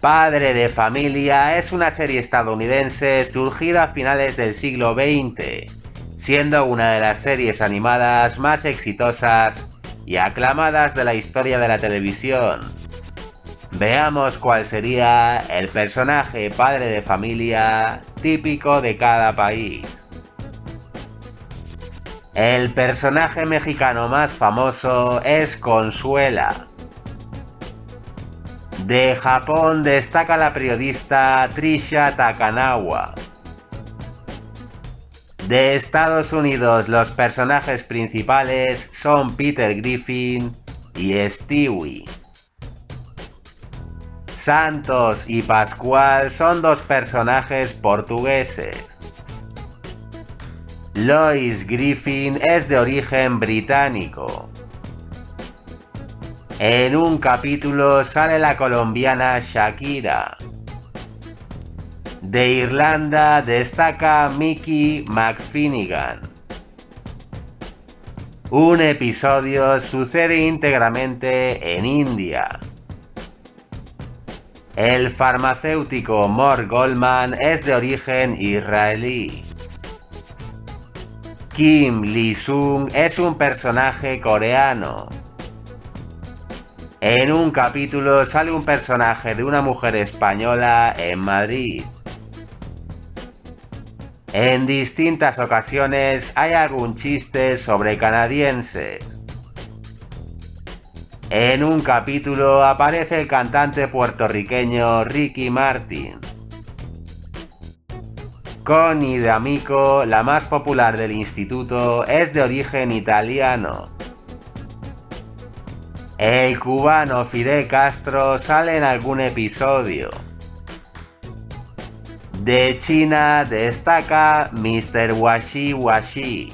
Padre de Familia es una serie estadounidense surgida a finales del siglo XX, siendo una de las series animadas más exitosas y aclamadas de la historia de la televisión. Veamos cuál sería el personaje padre de familia típico de cada país. El personaje mexicano más famoso es Consuela. De Japón destaca la periodista Trisha Takanawa. De Estados Unidos los personajes principales son Peter Griffin y Stewie. Santos y Pascual son dos personajes portugueses. Lois Griffin es de origen británico. En un capítulo sale la colombiana Shakira. De Irlanda destaca Mickey McFinnigan. Un episodio sucede íntegramente en India. El farmacéutico Mort Goldman es de origen israelí. Kim Lee-sung es un personaje coreano. En un capítulo sale un personaje de una mujer española en Madrid. En distintas ocasiones hay algún chiste sobre canadienses. En un capítulo aparece el cantante puertorriqueño Ricky Martin. Connie D'Amico, la más popular del instituto, es de origen italiano. El cubano Fidel Castro sale en algún episodio. De China destaca Mr. Washi Washi.